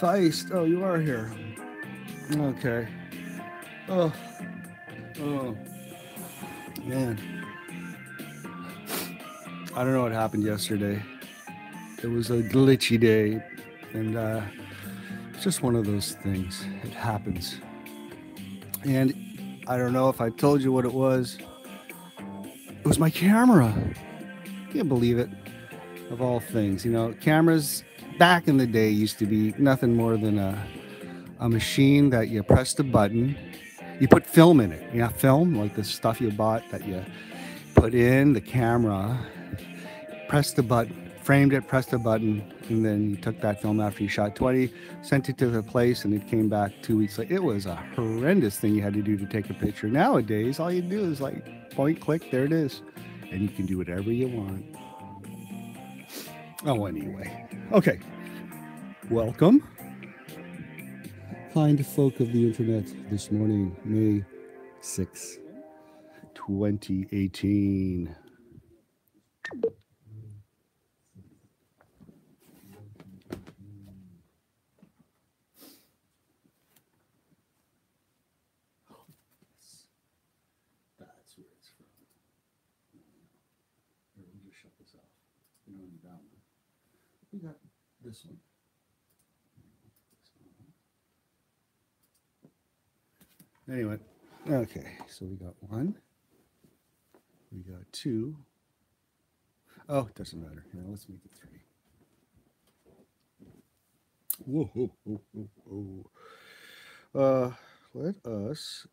Feist, oh, you are here. Okay. Oh, man. I don't know what happened yesterday. It was a glitchy day, and it's just one of those things. It happens. And I don't know if I told you what it was. It was my camera. Can't believe it. Of all things, you know, cameras back in the day used to be nothing more than a machine that you pressed a button. You put film in it. Yeah, film, like the stuff you bought that you put in the camera, pressed the button, framed it, pressed the button, and then you took that film after you shot 20, sent it to the place, and it came back 2 weeks later. It was a horrendous thing you had to do to take a picture. Nowadays, all you do is like point, click, there it is. And you can do whatever you want. Oh, anyway. Okay. Welcome. Kind folk of the internet this morning, May 6, 2018. That's where it's from. Here, we'll just shut this off. You don't need that one. We got this one. Anyway, okay, so we got one, we got two. Oh, it doesn't matter. Now let's make it three. Whoa, whoa, whoa, whoa, whoa. Let us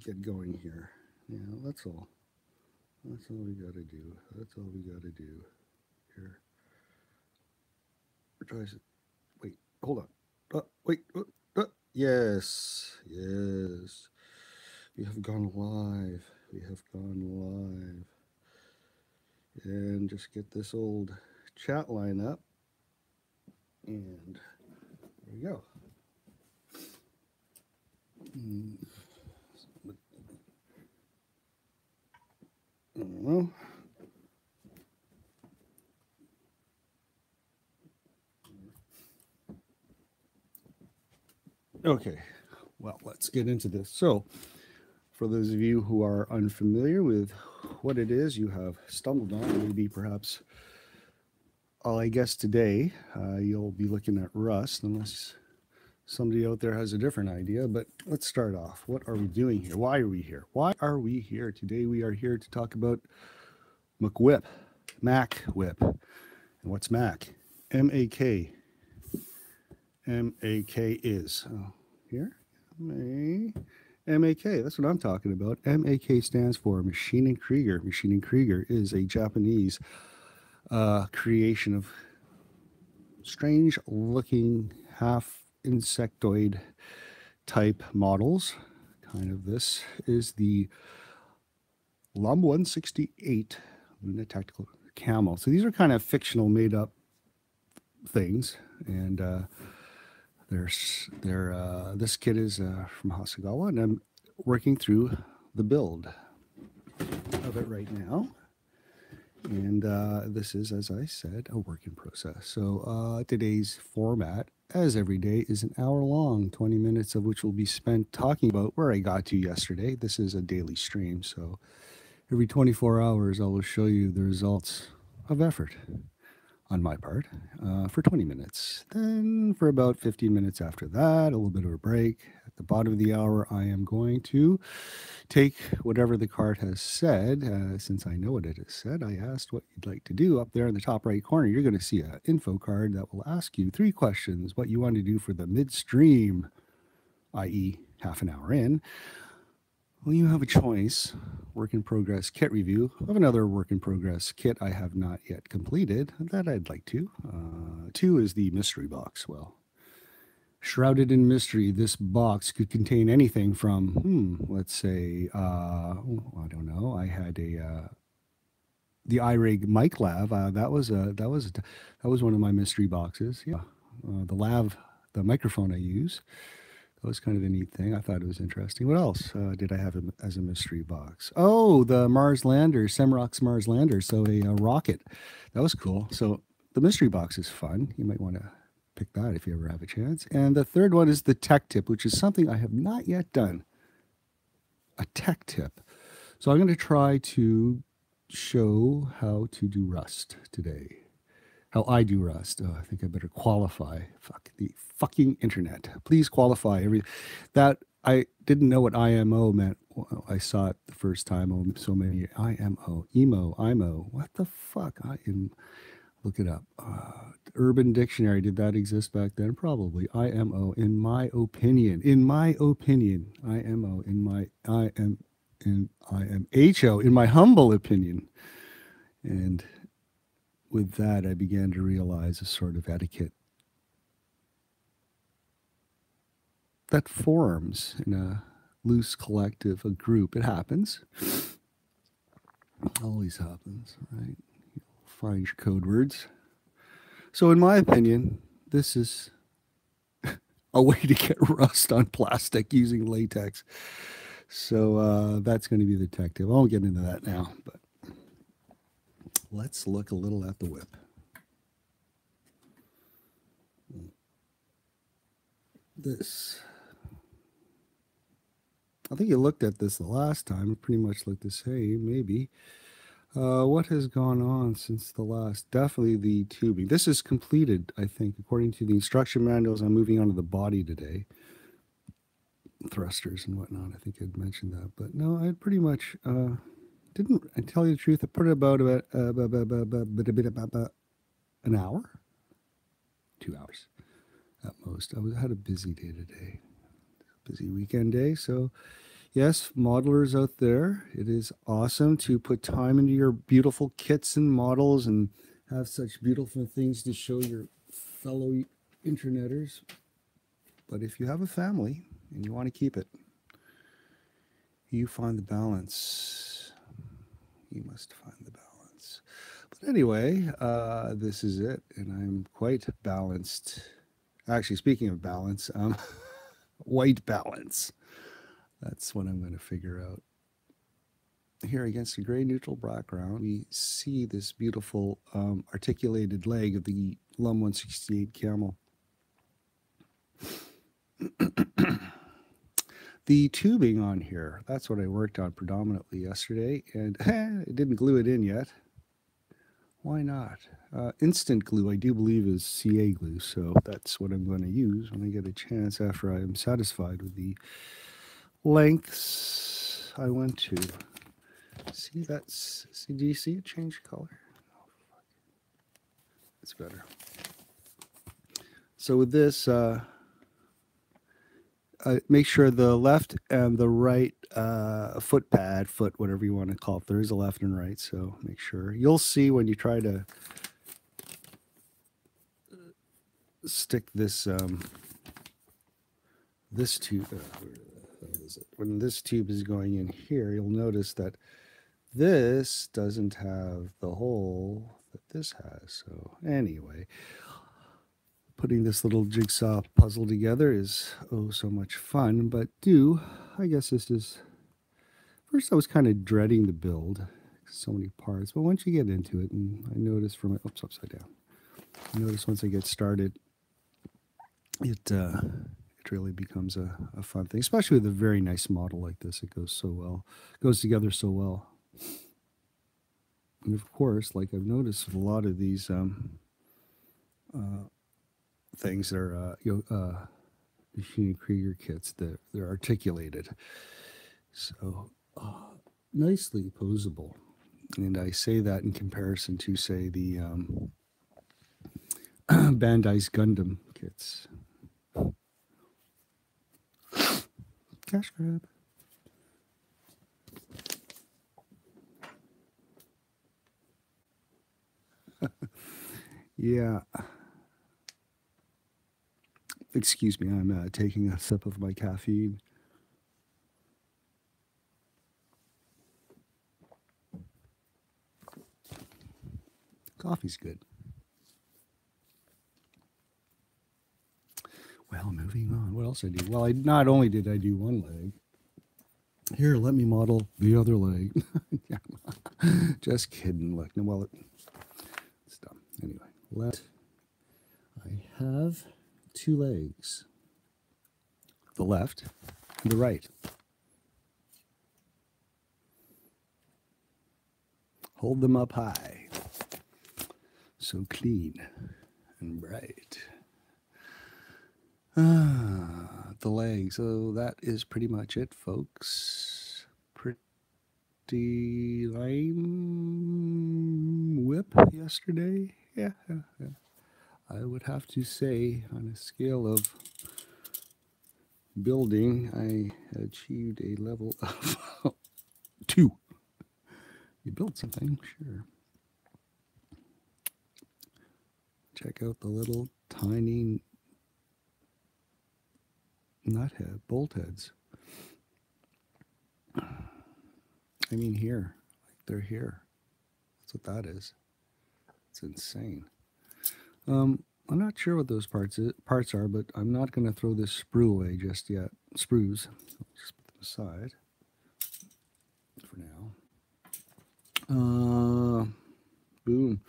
get going here. Yeah, that's all. That's all we got to do. That's all we got to do here. Tries it. Wait, hold on. Wait. Yes, yes. We have gone live. We have gone live. And just get this old chat line up. And there we go. I don't know. Okay, well, let's get into this. So, for those of you who are unfamiliar with what it is you have stumbled on, maybe perhaps, I guess today you'll be looking at Rust, unless somebody out there has a different idea. But let's start off. What are we doing here? Why are we here? Why are we here? Today we are here to talk about McWhip, MacWhip. And what's Mac? M-A-K. M-A-K is. Oh, here? M-A-K. That's what I'm talking about. M-A-K stands for Maschinen Krieger. Maschinen Krieger is a Japanese creation of strange-looking half-insectoid type models. Kind of this is the LUM-168 Tactical CAMEL. So these are kind of fictional, made-up things, and this kit is from Hasegawa, and I'm working through the build of it right now. And this is, as I said, a work in process. So today's format, as every day, is an hour long, 20 minutes of which will be spent talking about where I got to yesterday. This is a daily stream, so every 24 hours I will show you the results of effort on my part for 20 minutes. Then for about 15 minutes after that, a little bit of a break. At the bottom of the hour, I am going to take whatever the card has said. Since I know what it has said, I asked what you'd like to do. Up there in the top right corner, you're going to see an info card that will ask you 3 questions. What you want to do for the midstream, i.e. half an hour in. Well, you have a choice, work in progress kit review of another work in progress kit I have not yet completed that I'd like to. 2 is the mystery box. Well, shrouded in mystery, this box could contain anything from, let's say, I don't know, I had a the iRig mic lav. That was one of my mystery boxes. Yeah, the lav, the microphone I use. That was kind of a neat thing. I thought it was interesting. What else did I have as a mystery box? Oh, the Mars lander, Semrock's Mars lander. So a rocket. That was cool. So the mystery box is fun. You might want to pick that if you ever have a chance. And the third one is the tech tip, which is something I have not yet done. A tech tip. So I'm going to try to show how to do Rust today. How I do Rust. Oh, I think I better qualify. Fuck the fucking internet. Please qualify that. I didn't know what IMO meant. Well, I saw it the first time. Oh, so many IMO. What the fuck? Look it up. Urban Dictionary. Did that exist back then? Probably. IMO. In my opinion. IMO. IMHO. In my humble opinion. And with that, I began to realize a sort of etiquette that forms in a loose collective, a group. It happens. Always happens, right? You'll find your code words. So in my opinion, this is a way to get rust on plastic using latex. So that's going to be the tech tip. I won't get into that now, but let's look a little at the WIP. This. I think you looked at this the last time. It pretty much looked the same, maybe. What has gone on since the last? Definitely the tubing. This is completed, I think, according to the instruction manuals. I'm moving on to the body today. Thrusters and whatnot. I think I'd mentioned that. But no, I pretty much didn't. I tell you the truth, I put it about an hour, 2 hours at most. I had a busy day today. Busy weekend day. So yes, modelers out there, it is awesome to put time into your beautiful kits and models and have such beautiful things to show your fellow interneters. But if you have a family and you want to keep it, you find the balance. You must find the balance. But anyway, this is it, and I'm quite balanced. Actually, speaking of balance, white balance. That's what I'm going to figure out. Here against a gray neutral background, we see this beautiful articulated leg of the LUM-168 CAMEL. The tubing on here, that's what I worked on predominantly yesterday, and I didn't glue it in yet. Why not? Instant glue, I do believe, is CA glue, so that's what I'm going to use when I get a chance after I am satisfied with the lengths I went to. See, do you see it change color? Oh, fuck. It's better. So with this, make sure the left and the right foot, whatever you want to call it. There is a left and right, so make sure. You'll see when you try to stick this this tube. When this tube is going in here, you'll notice that this doesn't have the hole that this has. So anyway, putting this little jigsaw puzzle together is oh so much fun, but I guess this is, first I was kind of dreading the build, so many parts, but once you get into it, and I noticed from my, oops, upside down. I notice once I get started, it really becomes a fun thing, especially with a very nice model like this. It goes so well, goes together so well. And of course, like I've noticed with a lot of these things that are Maschinen Krieger kits, they're articulated, so nicely posable. And I say that in comparison to, say, the Bandai's Gundam kits. Cash grab. Yeah. Excuse me, I'm taking a sip of my caffeine. Coffee's good. Well, moving on. What else I do? Well, not only did I do one leg. Here, let me model the other leg. Just kidding. Look, no, well, it's done. Anyway, I have two legs. The left and the right. Hold them up high. So clean and bright. The legs. So that is pretty much it, folks. Pretty lame whip yesterday. Yeah. I would have to say, on a scale of building, I achieved a level of 2. You built something, sure. Check out the little tiny nut head, bolt heads. I mean here, like they're here. That's what that is. It's insane. I'm not sure what those parts are, but I'm not going to throw this sprue away just yet. Sprues. I'll just put them aside for now. Boom.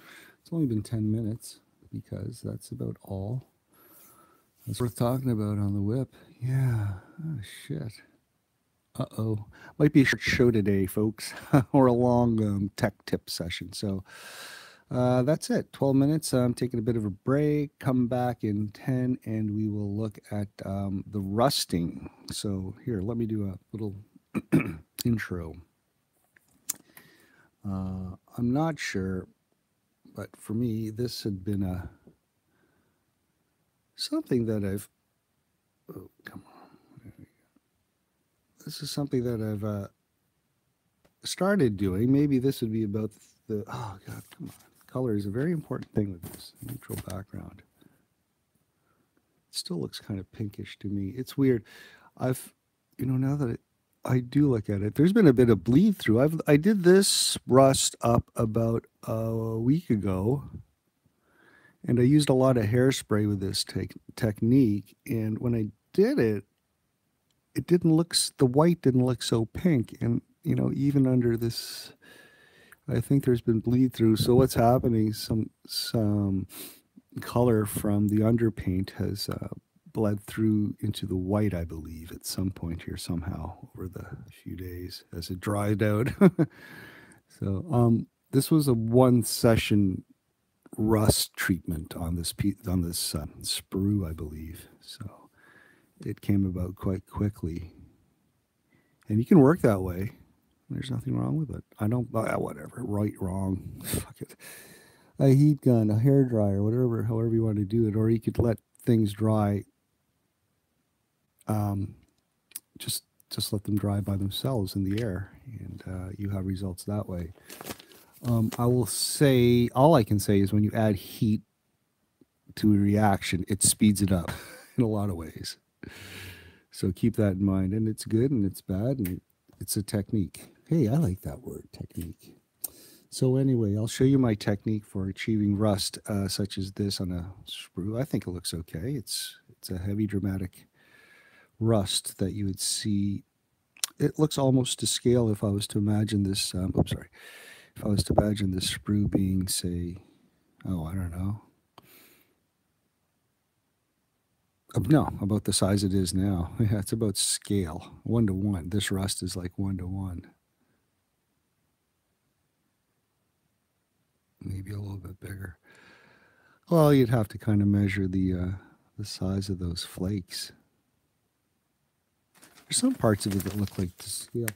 It's only been 10 minutes because that's about all that's worth talking about on the whip. Yeah. Oh, shit. Uh-oh. Might be a short show today, folks, or a long tech tip session. So that's it. 12 minutes. I'm taking a bit of a break. Come back in 10, and we will look at the rusting. So here, let me do a little intro. I'm not sure, but for me, this had been something that I've... Oh, come on. This is something that I've started doing. Maybe this would be about the... Oh, God, come on. Color is a very important thing with this neutral background. It still looks kind of pinkish to me. It's weird. Now that I do look at it, there's been a bit of bleed through. I did this rust up about a week ago, and I used a lot of hairspray with this technique. And when I did it, it didn't look, the white didn't look so pink. And, even under this, I think there's been bleed through. So what's happening, some color from the underpaint has bled through into the white, I believe, at some point here somehow over the few days as it dried out. So this was a 1-session rust treatment on this sprue, I believe. So it came about quite quickly. And you can work that way. There's nothing wrong with it. I don't, whatever, right, wrong, fuck it. A heat gun, a hair dryer, whatever, however you want to do it, or you could let things dry. Just let them dry by themselves in the air, and you have results that way. I will say, all I can say is when you add heat to a reaction, it speeds it up in a lot of ways. So keep that in mind, and it's good and it's bad, and it's a technique. Hey, I like that word, technique. So anyway, I'll show you my technique for achieving rust such as this on a sprue. I think it looks okay. It's a heavy, dramatic rust that you would see. It looks almost to scale if I was to imagine this. If I was to imagine this sprue being, say, I don't know. No, about the size it is now. Yeah, it's about scale, 1-to-1. This rust is like 1-to-1. Maybe a little bit bigger. Well, you'd have to kind of measure the size of those flakes. There's some parts of it that look like to scale.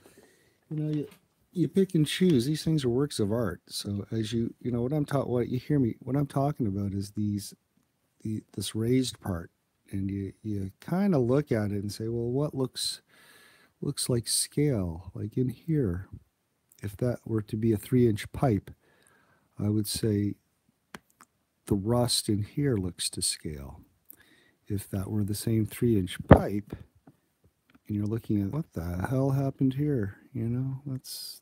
You pick and choose. These things are works of art. So as what I'm talking about is this raised part, and you kind of look at it and say, well, what looks like scale? Like in here, if that were to be a 3-inch pipe, I would say the rust in here looks to scale. If that were the same 3-inch pipe, and you're looking at what the hell happened here, that's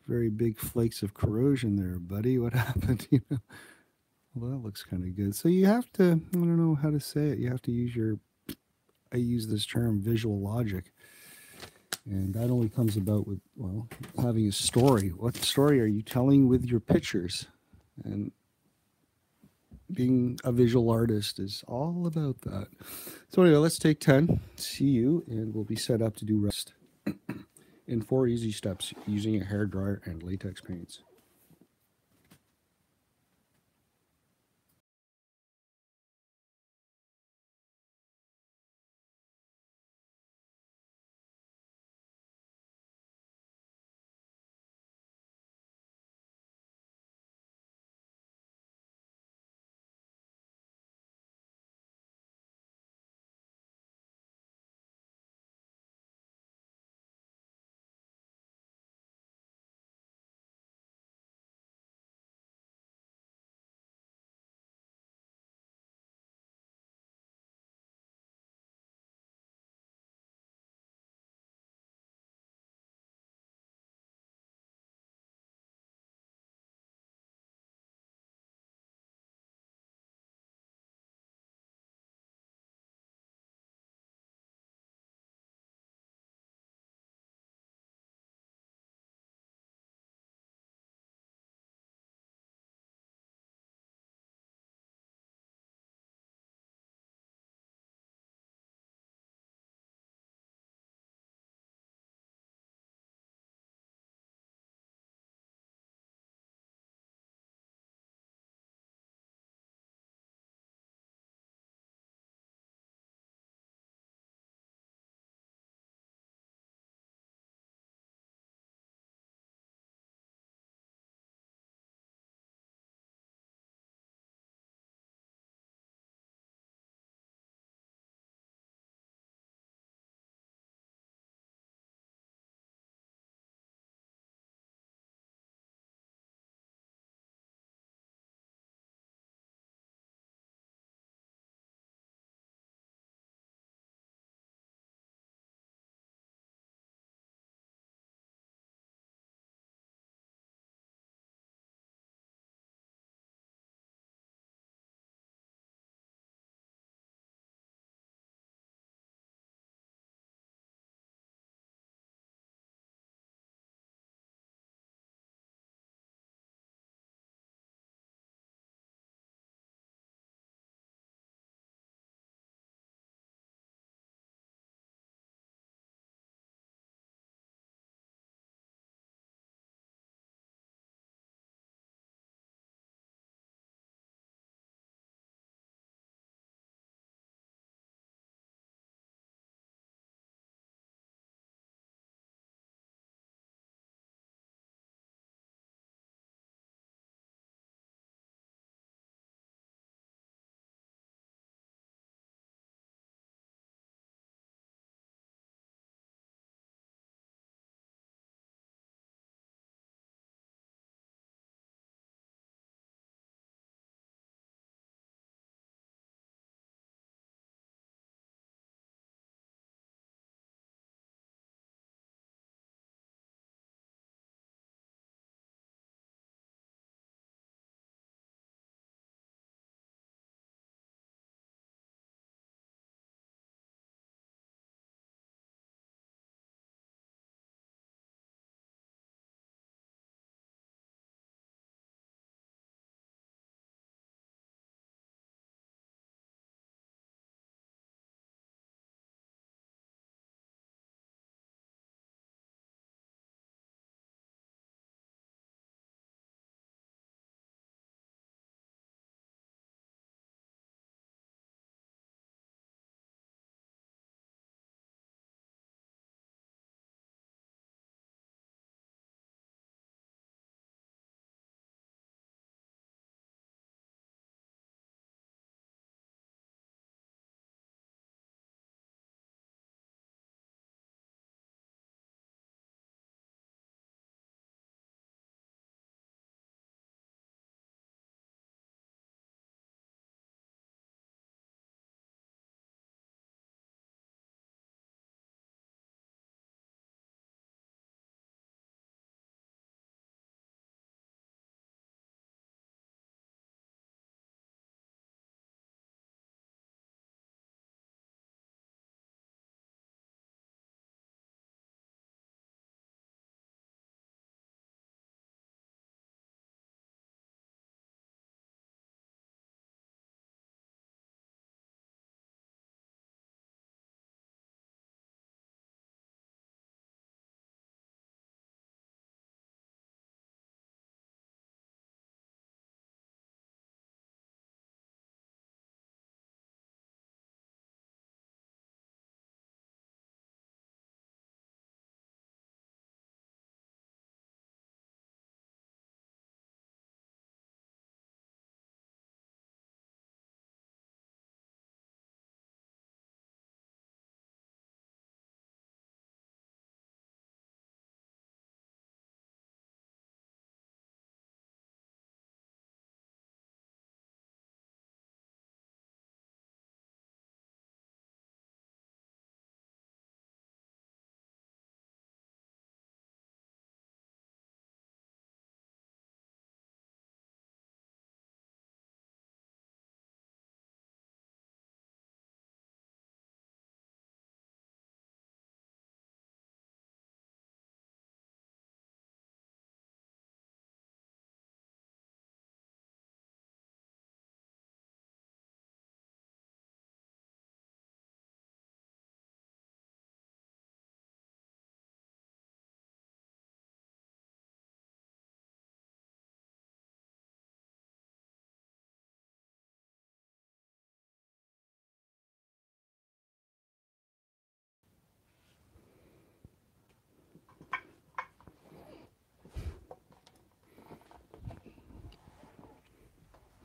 very big flakes of corrosion there, buddy. What happened? You know. Well, that looks kind of good. So you have to, I don't know how to say it. You have to use your, I use this term visual logic. And that only comes about with, well, having a story. What story are you telling with your pictures? And being a visual artist is all about that. So anyway, let's take 10. See you, and we'll be set up to do rest in 4 easy steps using a hairdryer and latex paints.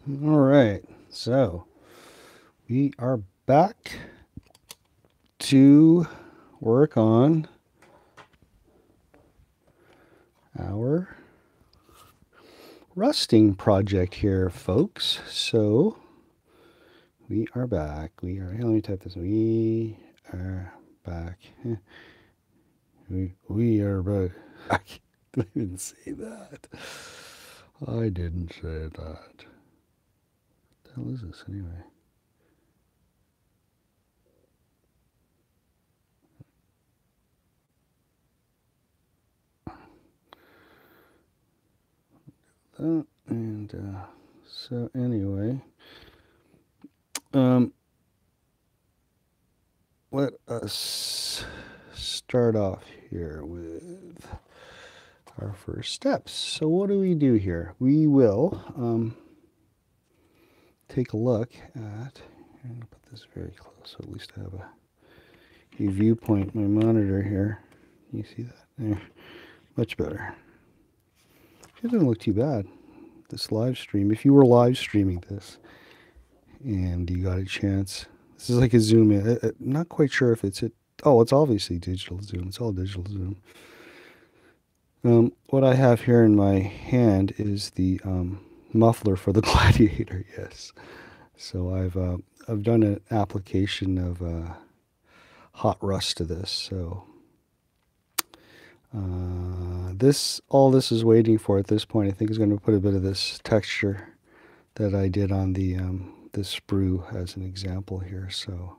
All right, so we are back to work on our rusting project here, folks. So we are back. Let me type this. We are back. We are back. I didn't say that. I didn't say that. What the hell is this anyway? So anyway, let us start off here with our first steps. So what do we do here? We will take a look at, I'm going to put this very close so at least I have a viewpoint, my monitor here. You see that? There. Much better. It doesn't look too bad, this live stream. If you were live streaming this and you got a chance, this is like a zoom in. I'm not quite sure if it's oh, it's obviously digital zoom. It's all digital zoom. What I have here in my hand is the muffler for the Gladiator. Yes. So I've done an application of hot rust to this. So all this is waiting for at this point, I think, is going to put a bit of this texture that I did on the this sprue as an example here. So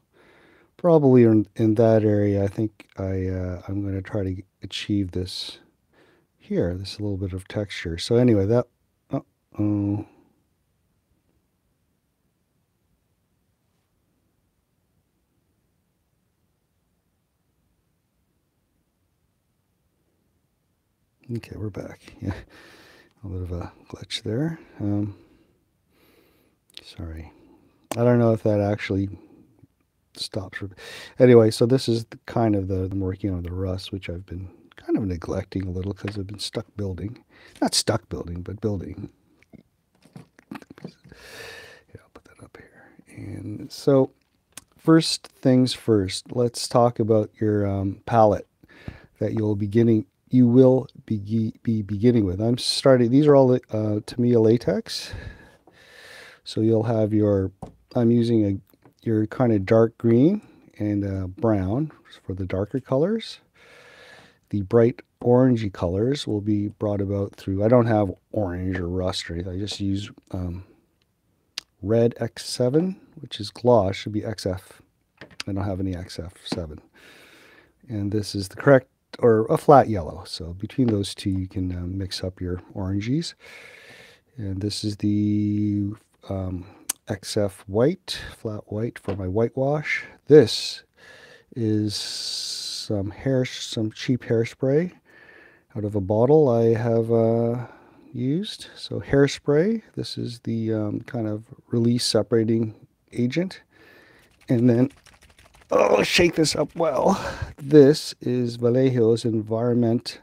probably in that area, I think I'm going to try to achieve this here. This little bit of texture. So anyway, that. Oh. Okay, we're back. Yeah, a bit of a glitch there. Sorry. I don't know if that actually stops. Anyway, so this is kind of I'm working on the rust, which I've been kind of neglecting a little because I've been stuck building. Not stuck building, but building. Yeah, I'll put that up here. And so first things first, let's talk about your palette that you will be beginning with. I'm starting, these are all Tamiya latex. So you'll have I'm using your kind of dark green and brown for the darker colors. The bright orangey colors will be brought about through, I don't have orange or rust or anything. I just use red X7, which is gloss, should be XF. I don't have any XF7. And this is the correct, or a flat yellow. So between those two, you can mix up your oranges. And this is the XF white, flat white for my whitewash. This is some cheap hairspray out of a bottle I have used. So hairspray, this is the kind of release separating agent. And then, oh, shake this up well. This is Vallejo's Environment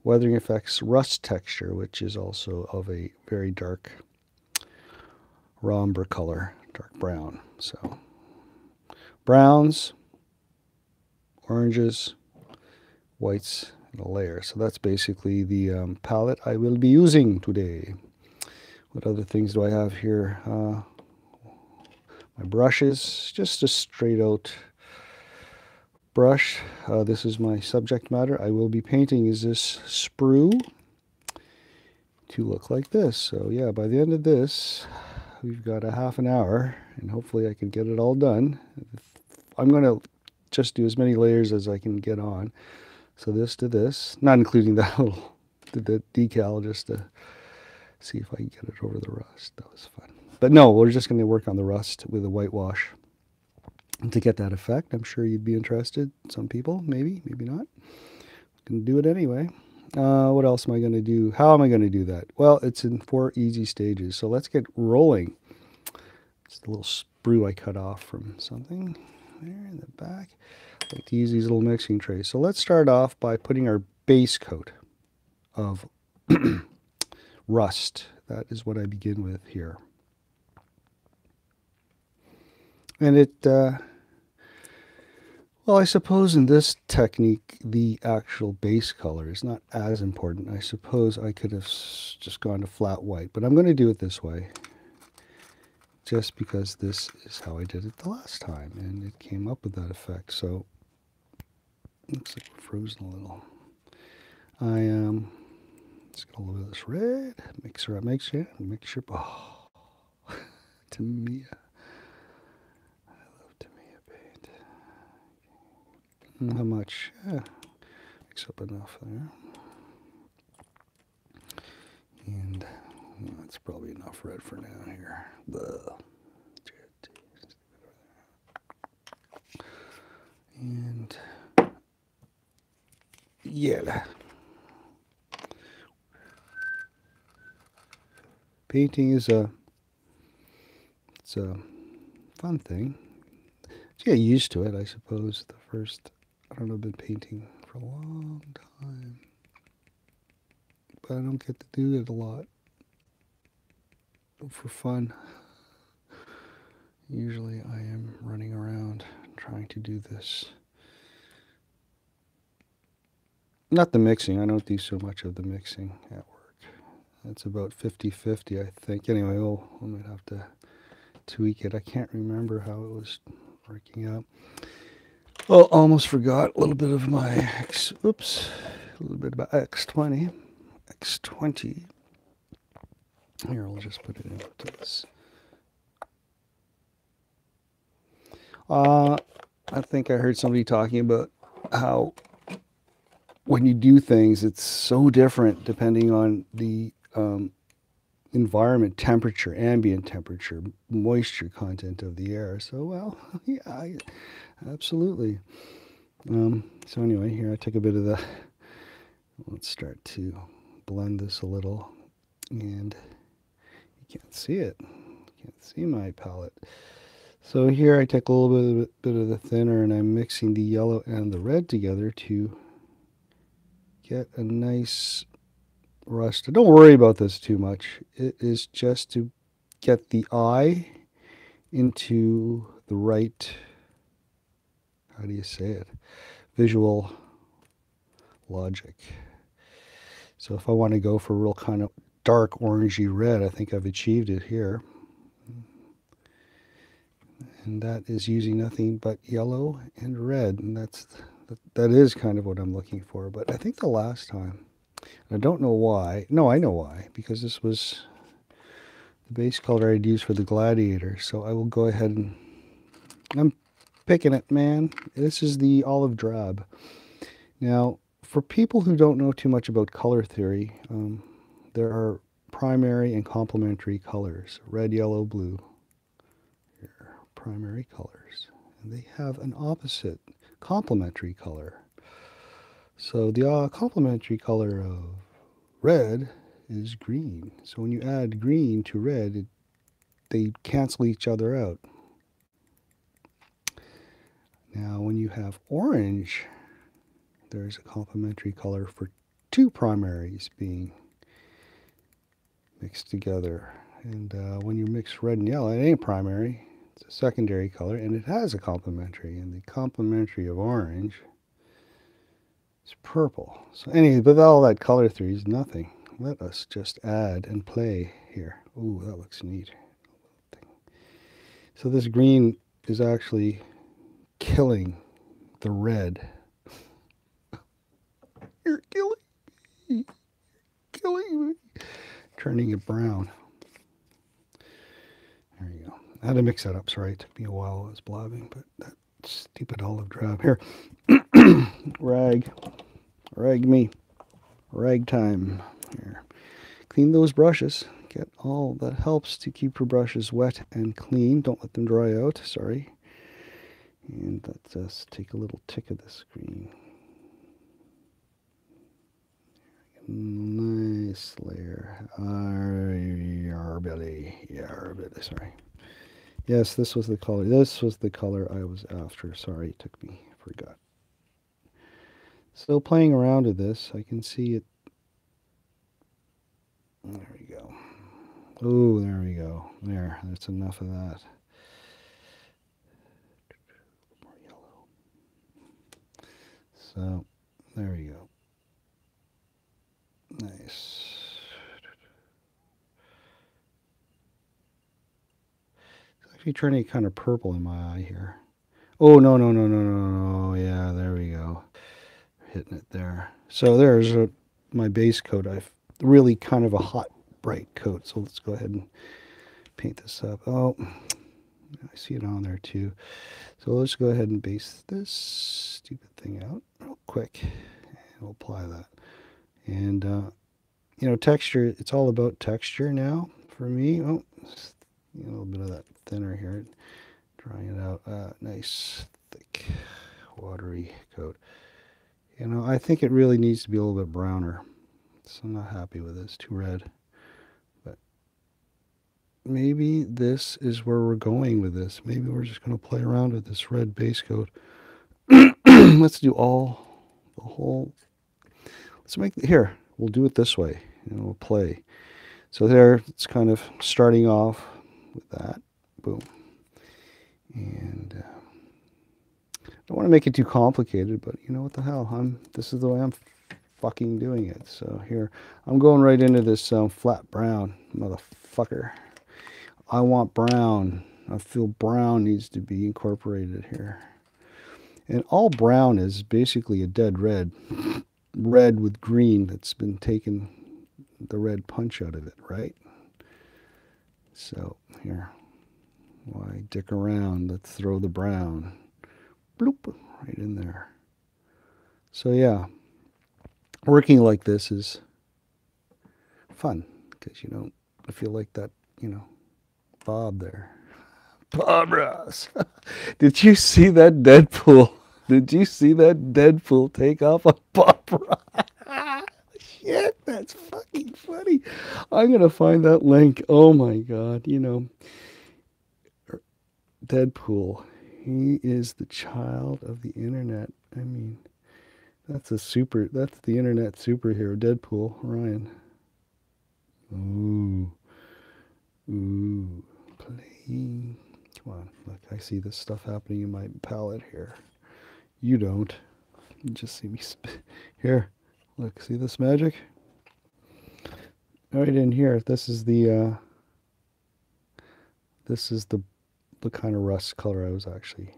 Weathering Effects Rust Texture, which is also of a very dark raw umber color, dark brown. So browns, oranges, whites, and a layer. So that's basically the palette I will be using today. What other things do I have here? My brushes, just a straight out brush. This is my subject matter. I will be painting is this sprue to look like this. So yeah, by the end of this, we've got a half an hour, and hopefully I can get it all done. I'm going to just do as many layers as I can get on. So this to this, not including that little the decal, just to see if I can get it over the rust. That was fun. But no, we're just going to work on the rust with a whitewash to get that effect. I'm sure you'd be interested. Some people, maybe, maybe not. Going to do it anyway. What else am I going to do? How am I going to do that? Well, it's in 4 easy stages. So let's get rolling. It's the little sprue I cut off from something there in the back. I like to use these little mixing trays. So let's start off by putting our base coat of rust. That is what I begin with here. And it, well, I suppose in this technique, the actual base color is not as important. I suppose I could have just gone to flat white, but I'm going to do it this way. Just because this is how I did it the last time, and it came up with that effect. So, looks like we're frozen a little. Let's get a little bit of this red. Mix her up, make sure. Oh, Tamiya. I love Tamiya paint. How much? Yeah, mix up enough there. And that's probably enough red for now here. And yeah. Painting is it's a fun thing. You get used to it, I suppose. The first, I don't know, I've been painting for a long time, but I don't get to do it a lot for fun. Usually I am running around trying to do this. Not the mixing, I don't do so much of the mixing at work. It's about 50-50, I think. Anyway, I might have to tweak it. I can't remember how it was working out. Oh, almost forgot a little bit of my a little bit about X20. X20. Here, I'll just put it into this. I think I heard somebody talking about how when you do things, it's so different depending on the environment, temperature, ambient temperature, moisture content of the air. So, well, yeah, absolutely. So anyway, here I took a bit of the, let's start to blend this a little, and you can't see it. You can't see my palette. So here I take a little bit of the thinner, and I'm mixing the yellow and the red together to get a nice rust. Don't worry about this too much. It is just to get the eye into the right, how do you say it, visual logic. So if I want to go for a real kind of dark orangey red, I think I've achieved it here. And that is using nothing but yellow and red, and that is kind of what I'm looking for. But I think the last time, I don't know why. No, I know why, because this was the base color I'd use for the Gladiator. So I will go ahead and, I'm picking it, man. This is the olive drab. Now, for people who don't know too much about color theory, there are primary and complementary colors, red, yellow, blue. Here, primary colors. And they have an opposite complementary color. So the complementary color of red is green. So when you add green to red, they cancel each other out. Now when you have orange, there's a complementary color for two primaries being mixed together. And when you mix red and yellow, it ain't primary, it's a secondary color, and it has a complementary. And the complementary of orange is purple. So anyway, but all that color theory is nothing. Let us just add and play here. Ooh, that looks neat. So this green is actually killing the red. You're killing me. Killing me. Turning it brown. There you go. I had to mix that up. Sorry, it took me a while. I was blabbing, but that stupid olive drab. Here. Rag. Rag me. Rag time. Here. Clean those brushes. Get all that helps to keep your brushes wet and clean. Don't let them dry out. Sorry. And let's just take a little tick of this green. Nice layer. Yarbelly. Sorry. Yes, this was the color. This was the color I was after. Sorry, it took me. Forgot. So playing around with this, I can see it. There we go. Oh, there we go. There. That's enough of that. So there we go. Nice. It's actually turning kind of purple in my eye here. Oh, no, no, no, no, no, no. Yeah, there we go. Hitting it there. So there's my base coat. I've really kind of a hot, bright coat. So let's go ahead and paint this up. Oh, I see it on there too. So let's go ahead and base this stupid thing out real quick. And we'll apply that. And, you know, texture, it's all about texture now for me. Oh, a little bit of that thinner here. Drying it out. Nice, thick, watery coat. You know, I think it really needs to be a little bit browner. So I'm not happy with this. Too red. But maybe this is where we're going with this. Maybe we're just going to play around with this red base coat. Let's do the whole. Let's make it here. We'll do it this way, and we'll play. So there, it's kind of starting off with that. Boom. And I don't want to make it too complicated, but you know what the hell? This is the way I'm fucking doing it. So here, I'm going right into this flat brown, motherfucker. I want brown. I feel brown needs to be incorporated here. And all brown is basically a dead red. Red with green that's been taken the red punch out of it, right? So here, why dick around? Let's throw the brown. Bloop, right in there. So yeah, working like this is fun because you don't feel like that, you know, Bob there. Bob Ross. Did you see that Deadpool? Did you see that Deadpool take off a Bob Ross? Shit, that's fucking funny. I'm going to find that link. Oh my God. You know, Deadpool, he is the child of the internet. I mean, that's the internet superhero, Deadpool, Ryan. Ooh. Ooh. Play. Come on, look, I see this stuff happening in my palette here. You don't. You just see me here. Look, see this magic? Right in here. This is the kind of rust color I was actually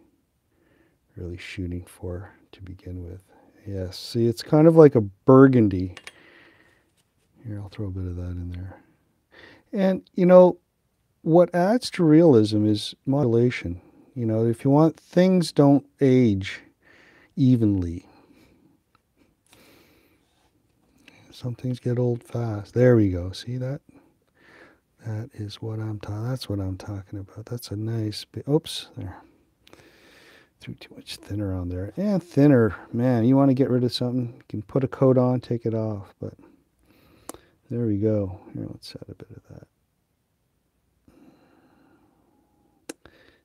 really shooting for to begin with. Yes, see, it's kind of like a burgundy. Here, I'll throw a bit of that in there. And, you know, what adds to realism is modulation. You know, if you want, things don't age evenly. Some things get old fast. There we go. See that? That is what that's what I'm talking about. That's a nice bit. Oops, there. Threw too much thinner on there. And thinner, man, you want to get rid of something, you can put a coat on, take it off. But there we go. Here, let's add a bit of that.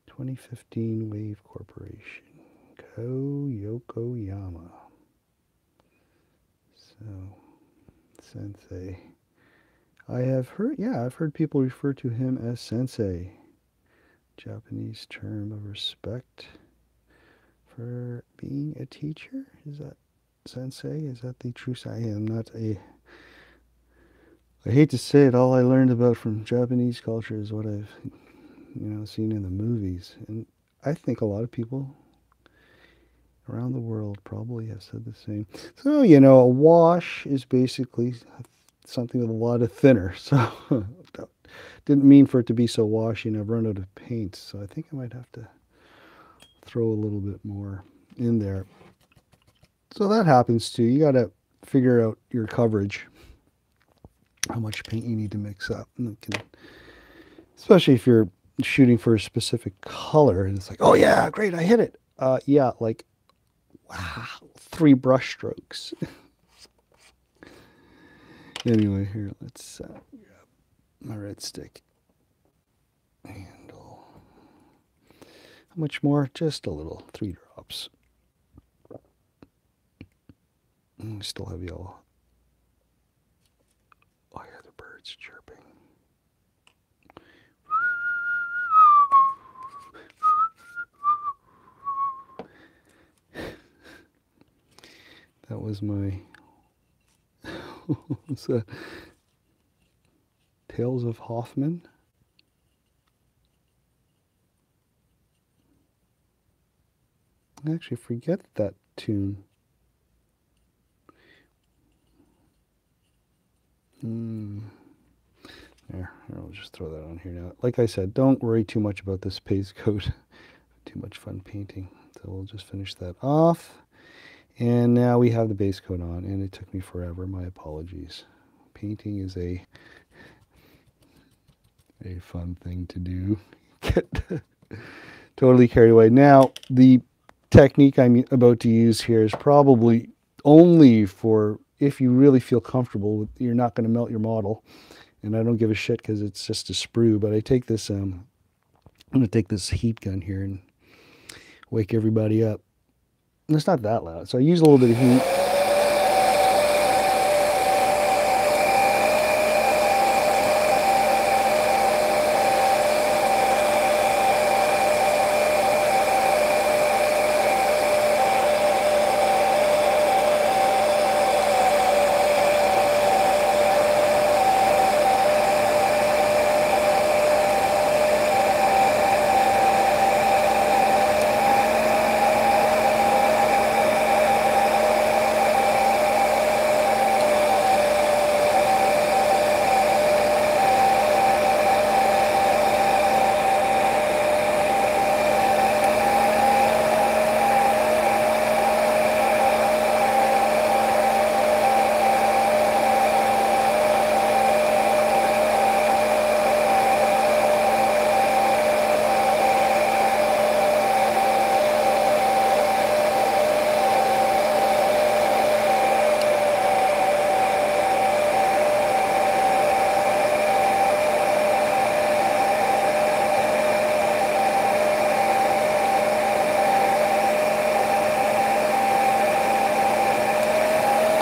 2015 Wave Corporation. Yokoyama. So, Sensei. I've heard people refer to him as Sensei. Japanese term of respect for being a teacher. Is that Sensei? Is that the true I am not a... I hate to say it, all I learned about from Japanese culture is what I've, you know, seen in the movies. And I think a lot of people around the world probably have said the same. So, you know, a wash is basically something with a lot of thinner. So, didn't mean for it to be so washy, and I've run out of paint. So I think I might have to throw a little bit more in there. So that happens too. You got to figure out your coverage, how much paint you need to mix up. And it can, especially if you're shooting for a specific color, and it's like, oh yeah, great, I hit it. Yeah, like, wow, 3 brush strokes. Anyway, here, let's grab my red stick. Handle. How much more? Just a little, 3 drops. We still have yellow. Oh, I hear the birds chirping. was my what's that? Tales of Hoffman. I actually forget that tune. There, I'll just throw that on here now. Like I said, don't worry too much about this base coat. Too much fun painting. So we'll just finish that off. And now we have the base coat on, and it took me forever. My apologies. Painting is a fun thing to do. Get totally carried away. Now, the technique I'm about to use here is probably only for if you really feel comfortable with, you're not going to melt your model. And I don't give a shit because it's just a sprue, but I take this, I'm going to take this heat gun here and wake everybody up. And it's not that loud, so I use a little bit of heat.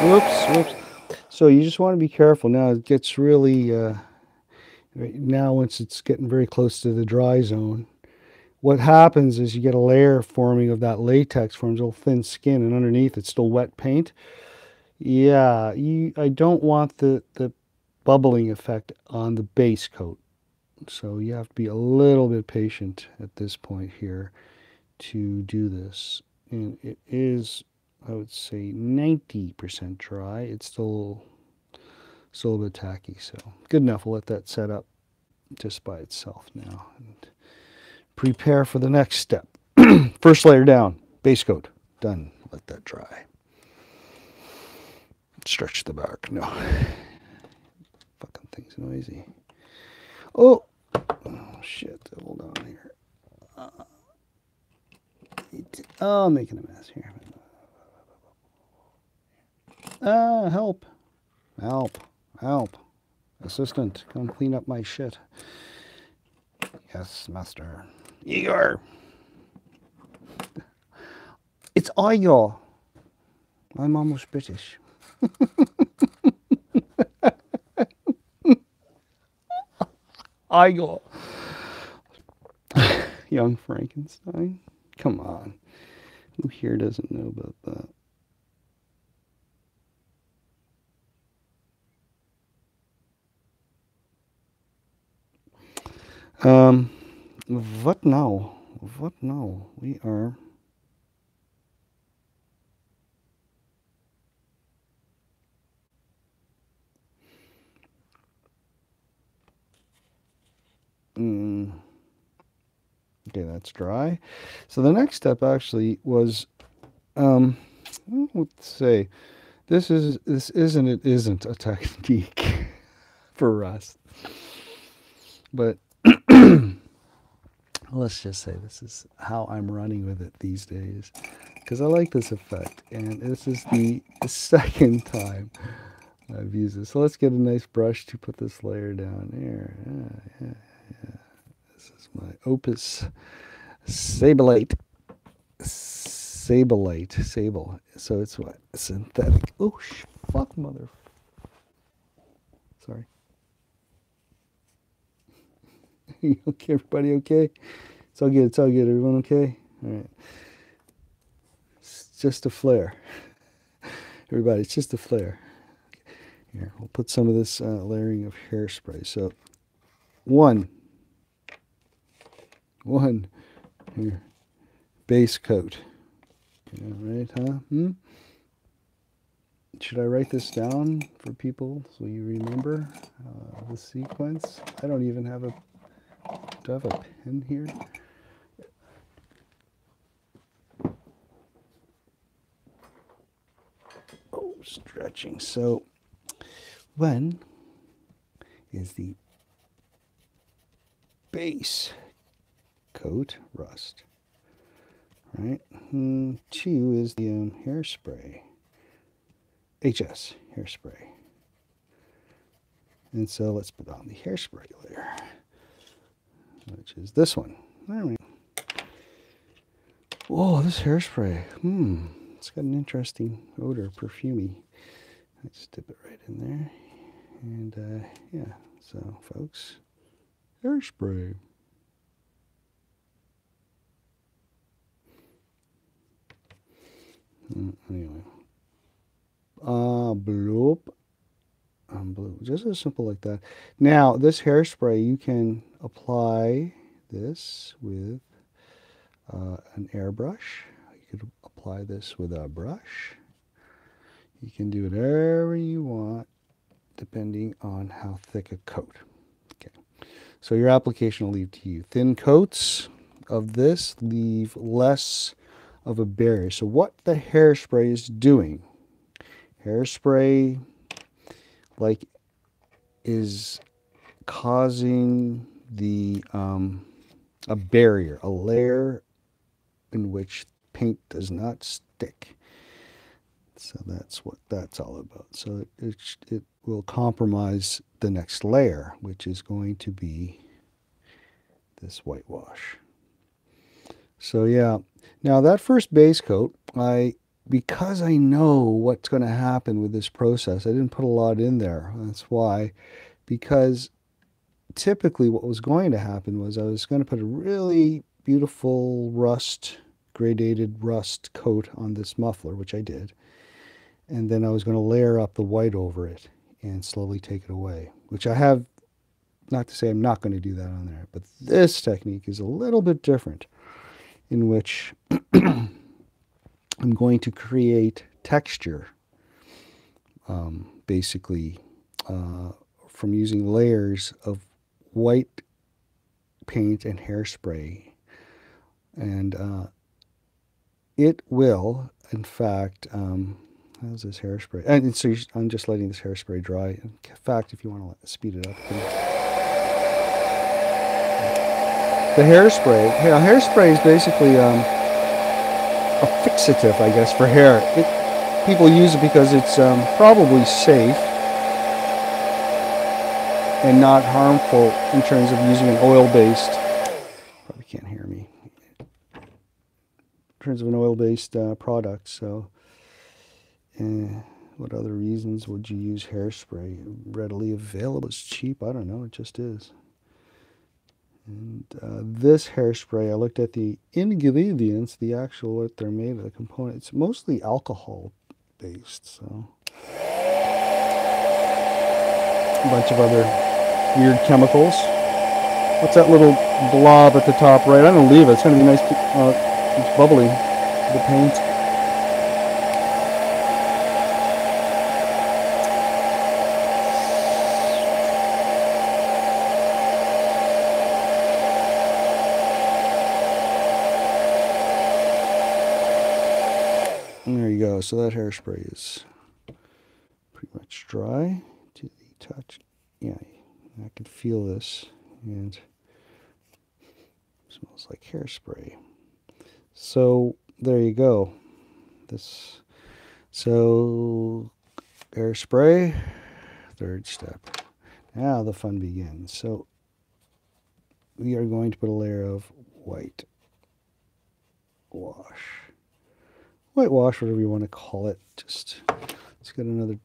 Whoops. So you just want to be careful. Now it gets really, now once it's getting very close to the dry zone, what happens is you get a layer forming of that latex, forms a little thin skin, and underneath it's still wet paint. Yeah, I don't want the bubbling effect on the base coat. So you have to be a little bit patient at this point here to do this. And it is, I would say, 90% dry. It's still a bit tacky, so good enough. We'll let that set up just by itself now and prepare for the next step. First layer down, base coat, done. Let that dry. Stretch the bark. No. Fucking thing's noisy. Oh shit. Hold on here. I'm making a mess here. Help. Assistant, come clean up my shit. Yes, master. Igor. It's Igor. I'm almost British. Igor. Young Frankenstein. Come on. Who here doesn't know about that? What now? What now? We are... Okay, that's dry. So the next step actually was, let's say, this isn't a technique for us, but let's just say this is how I'm running with it these days, because I like this effect, and this is the second time I've used this. So let's get a nice brush to put this layer down here. Yeah. This is my Opus Sablite. Sable. So it's what? Synthetic. Oh, fuck, mother. Sorry. Okay, everybody okay? It's all good. Everyone okay? All right. It's just a flare. Everybody, it's just a flare. Here, we'll put some of this layering of hairspray. So, one here, base coat. Yeah, right, huh? Should I write this down for people so you remember the sequence? I don't even have a... Do I have a pen here? Oh, stretching. So, one is the base coat, rust, right? 2 is the hairspray, HS hairspray. And so let's put on the hairspray layer, which is this one. All right. Whoa, this hairspray. It's got an interesting odor, perfumey. Let's dip it right in there. And yeah, so folks, hairspray. Anyway. Bloop. Blue. Just as simple like that. Now, this hairspray, you can apply this with an airbrush. You could apply this with a brush. You can do whatever you want depending on how thick a coat. Okay. So your application will leave to you. Thin coats of this leave less of a barrier. So what the hairspray is doing, hairspray is causing the a barrier, a layer in which paint does not stick. So that's what that's all about. So it will compromise the next layer, which is going to be this whitewash. So yeah, now that first base coat, because I know what's going to happen with this process, I didn't put a lot in there. That's why, because typically what was going to happen was I was going to put a really beautiful gradated rust coat on this muffler, which I did. And then I was going to layer up the white over it and slowly take it away, which I have, not to say I'm not going to do that on there, but this technique is a little bit different, in which I'm going to create texture, basically, from using layers of white paint and hairspray. And it will, in fact, how's this hairspray? And so I'm just letting this hairspray dry. In fact, if you want to speed it up, the hairspray is basically a fixative, I guess, for hair. People use it because it's probably safe and not harmful in terms of using an oil-based. Probably can't hear me. In terms of an oil-based product, so. What other reasons would you use hairspray? Readily available, it's cheap, I don't know, it just is. And this hairspray, I looked at the ingredients, the actual what they're made of, the components. It's mostly alcohol based, so. A bunch of other weird chemicals. What's that little blob at the top right? I'm going to leave it, it's going to be nice, it's bubbly, the paint. There you go. So that hairspray is pretty much dry to the touch. Yeah, I can feel this, and it smells like hairspray. So there you go. So hairspray, third step. Now the fun begins. So we are going to put a layer of white wash. Whitewash, whatever you want to call it. Just let's get another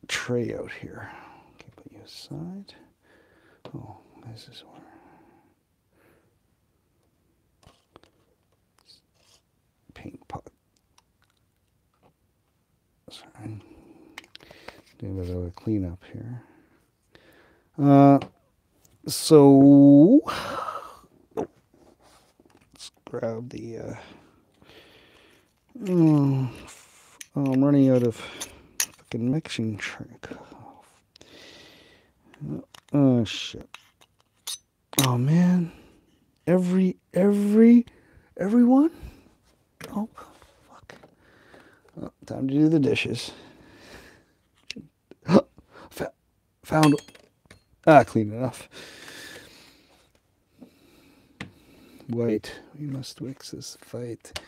tray out here. Okay, put you aside. Oh, this is one. Paint pot. So Do a bit of a cleanup here. So let's grab the. Oh, I'm running out of fucking mixing trick. Oh shit. Oh man. Everyone? Oh fuck. Oh, time to do the dishes. Found. Clean enough. White. We must mix this fight.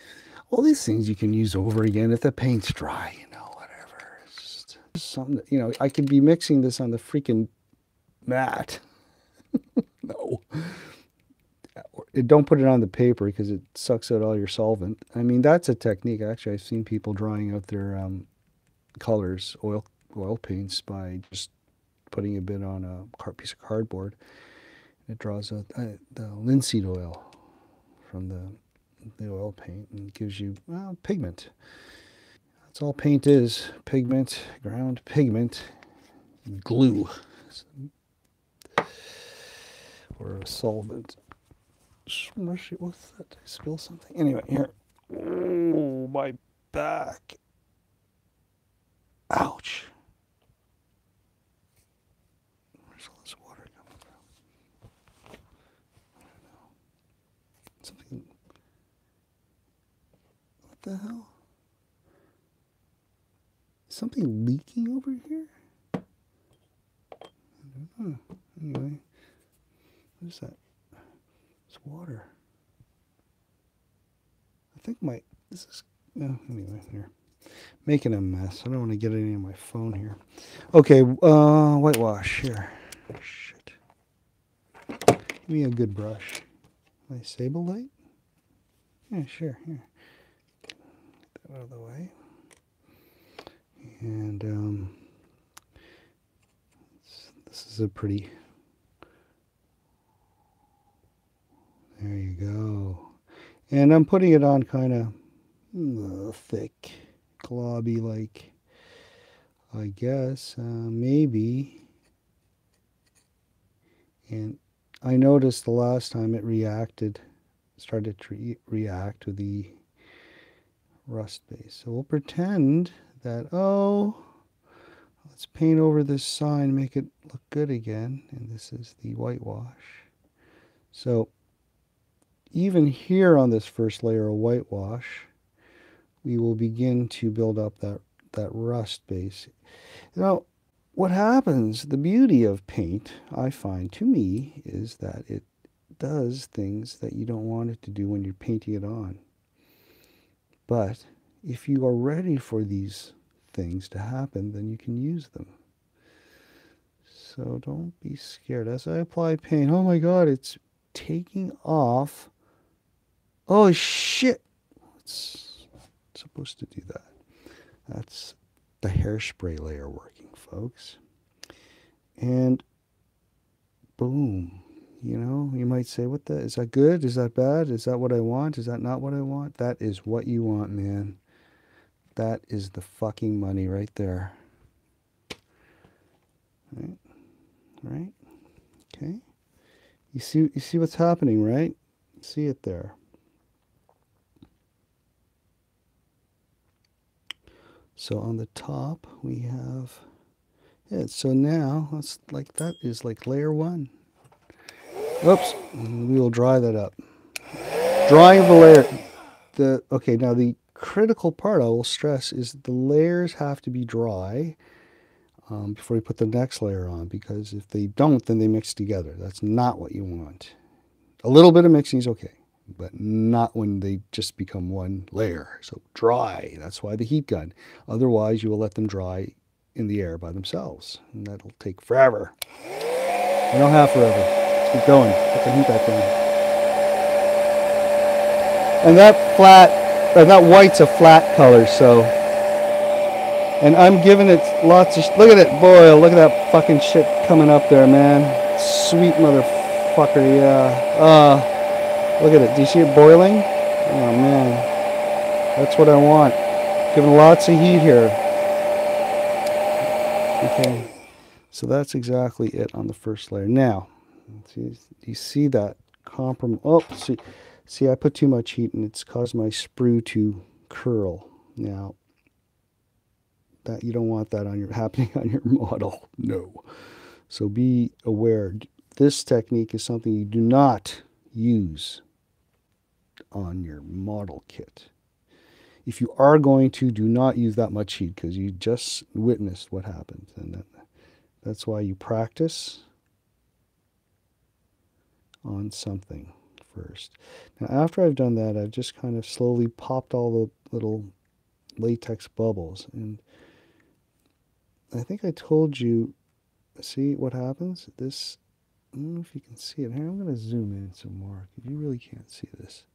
All these things you can use over again if the paint's dry, you know, whatever. It's just something that, you know, I could be mixing this on the freaking mat. No. Don't put it on the paper because it sucks out all your solvent. I mean, that's a technique. Actually, I've seen people drying out their colors, oil paints, by just putting a bit on a piece of cardboard. It draws out the linseed oil from the oil paint and gives you, well, pigment. That's all paint is. Pigment, ground pigment, glue, or a solvent. What's that? Did I spill something? Anyway, here. Oh, my back. Ouch. Where's all this water coming from? I don't know. Something. What the hell? Is something leaking over here? I don't know. Anyway. What is that? It's water. I think this is, anyway, here. Making a mess. I don't want to get any on my phone here. Okay, whitewash here. Shit. Give me a good brush. My Sablelight? Yeah, sure, here. Get that out of the way. And, this is a pretty... There you go. And I'm putting it on kind of thick, globby like, I guess, maybe. And I noticed the last time it started to react with the rust base. So we'll pretend that, let's paint over this sign, make it look good again. And this is the whitewash. So even here on this first layer of whitewash, we will begin to build up that rust base. Now, what happens, the beauty of paint, I find, to me, is that it does things that you don't want it to do when you're painting it on. But if you are ready for these things to happen, then you can use them. So don't be scared. As I apply paint, oh my God, it's taking off. Oh shit! It's supposed to do that. That's the hairspray layer working, folks. And boom. You know, you might say, what the, is that good? Is that bad? Is that what I want? Is that not what I want? That is what you want, man. That is the fucking money right there. Right? Right? Okay. You see what's happening, right? See it there. So on the top we have it. So now let's, like, that is like layer one. Oops. We will dry that up. Drying the layer. Okay, now the critical part I will stress is the layers have to be dry before you put the next layer on, because if they don't, then they mix together. That's not what you want. A little bit of mixing is okay, but not when they just become one layer. So dry, that's why the heat gun. Otherwise, you will let them dry in the air by themselves, and that'll take forever. We don't have forever. Let's keep going. Put the heat back on. And that white's a flat color, so. And I'm giving it lots of, look at it, boy, look at that fucking shit coming up there, man. Sweet motherfucker, yeah. Look at it, do you see it boiling? Oh man, that's what I want. Giving lots of heat here. Okay, so that's exactly it on the first layer. Now, you see that compromise? Oh, see, I put too much heat and it's caused my sprue to curl. Now, that you don't want that on your happening on your model. No. So be aware. This technique is something you do not use on your model kit. If you are going to, do not use that much heat because you just witnessed what happened. And that's why you practice on something first. Now, after I've done that, I've just kind of slowly popped all the little latex bubbles. And I think I told you, see what happens? This, I don't know if you can see it. Here, I'm going to zoom in some more. You really can't see this.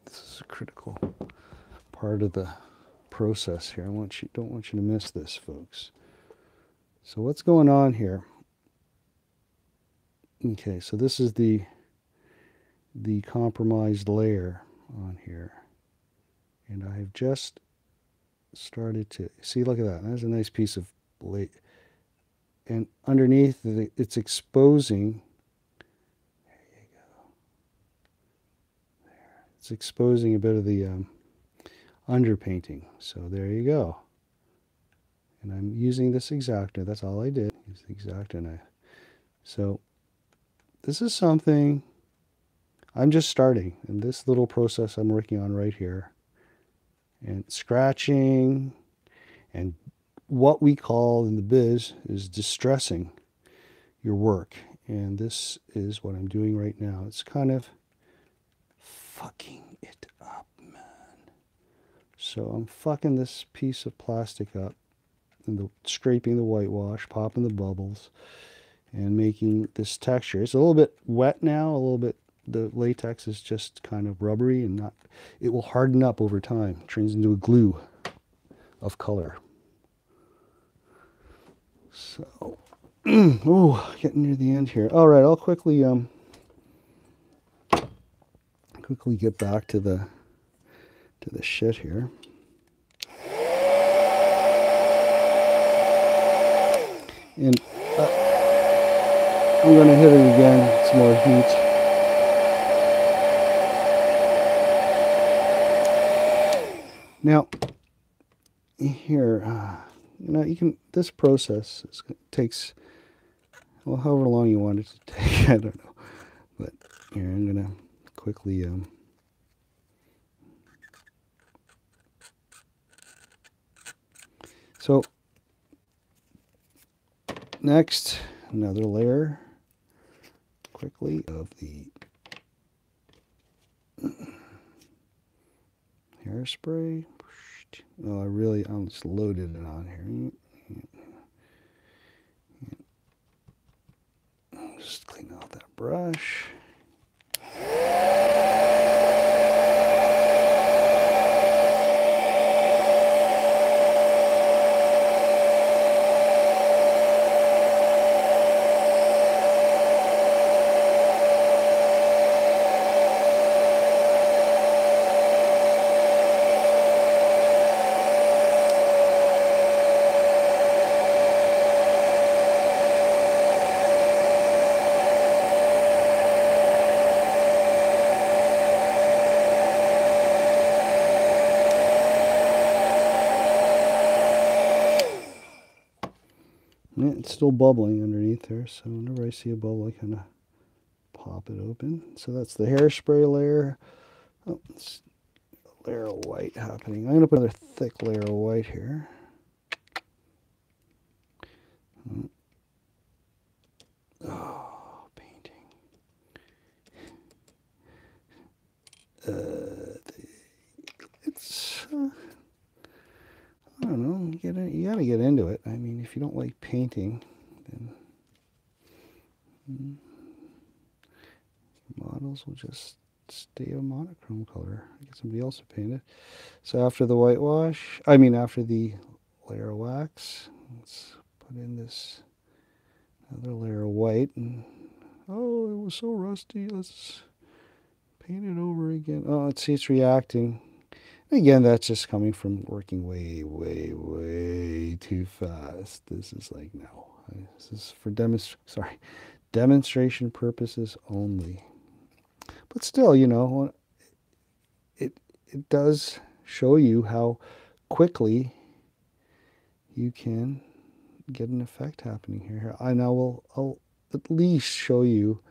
This is a critical part of the process here. Don't want you to miss this, folks. So what's going on here? Okay, so this is the compromised layer on here. And I have just started to see, look at that. That's a nice piece of late. And underneath it's exposing. There you go. There. It's exposing a bit of the underpainting. So there you go. And I'm using this X-Acto. That's all I did. Use the X-Acto knife. So this is something I'm just starting in this little process I'm working on right here. And scratching and what we call in the biz is distressing your work. And this is what I'm doing right now. It's kind of fucking it up, man. So I'm fucking this piece of plastic up and scraping the whitewash, popping the bubbles, and making this texture. It's a little bit wet now, a little bit, the latex is just kind of rubbery and not, it will harden up over time. It turns into a glue of color. So, oh, getting near the end here. All right, I'll quickly get back to the shit here. And I'm going to hit it again. Some more heat. Now, here, you can. This process takes, well, however long you want it to take. I don't know, but here I'm going to quickly. So next, another layer quickly of the hairspray. Oh, I just loaded it on here. Just clean out that brush. It's still bubbling underneath there, so whenever I see a bubble, I kind of pop it open. So that's the hairspray layer. Oh, it's a layer of white happening. I'm going to put another thick layer of white here. Oh, painting. It's... I don't know. You got to get into it. I mean, if you don't like painting, then models will just stay a monochrome color. Get somebody else to paint it. So after the whitewash, after the layer of wax, let's put in this other layer of white. And oh, it was so rusty. Let's paint it over again. Oh, let's see, it's reacting. Again, that's just coming from working way, way, way too fast. This is like, no. This is for demonstration purposes only. But still, you know, it does show you how quickly you can get an effect happening here. I'll at least show you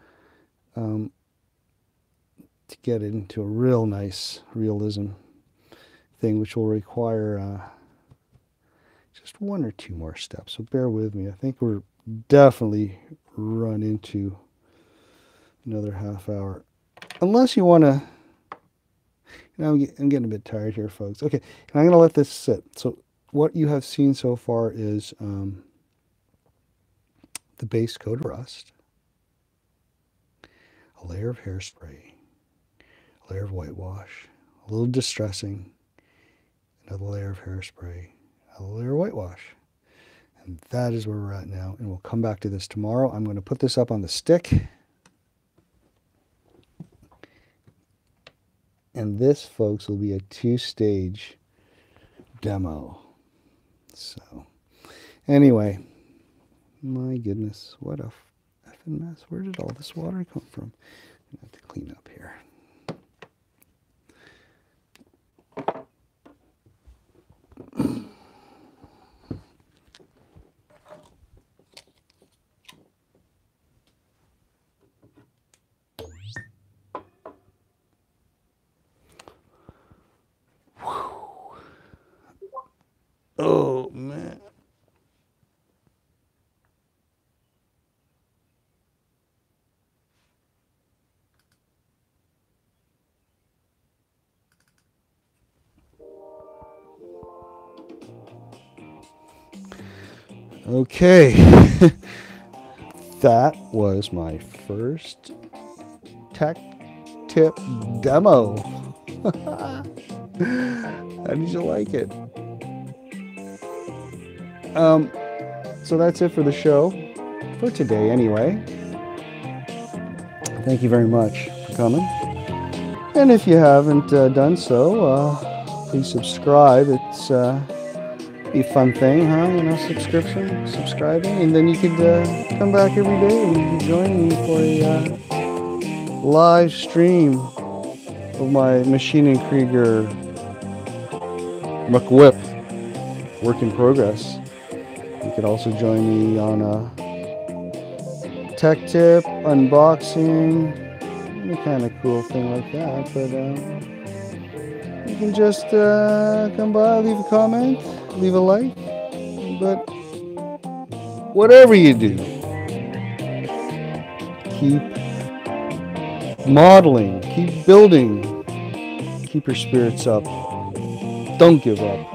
to get it into a real nice realism thing, which will require just one or two more steps. So bear with me. I think we're definitely run into another half hour. Unless you want to, you know, I'm getting a bit tired here, folks. Okay, and I'm going to let this sit. So what you have seen so far is the base coat of rust, a layer of hairspray, a layer of whitewash, a little distressing, another layer of hairspray, a layer of whitewash. And that is where we're at now. And we'll come back to this tomorrow. I'm going to put this up on the stick. And this, folks, will be a 2-stage demo. So, anyway, my goodness, what a effing mess. Where did all this water come from? I have to clean up here. Oh, man. Okay. That was my first tech tip demo. How did you like it? So that's it for the show, for today anyway. Thank you very much for coming. And if you haven't done so, please subscribe. It's be a fun thing, huh? You know, subscribing, and then you could come back every day and join me for a live stream of my Maschinen Krieger WIP work in progress. You could also join me on a tech tip, unboxing, any kind of cool thing like that. But you can just come by, leave a comment, leave a like. But whatever you do, keep modeling, keep building, keep your spirits up. Don't give up.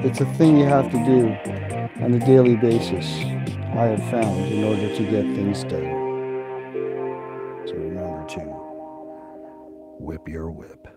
It's a thing you have to do on a daily basis, I have found, in order to get things done. So remember to whip your whip.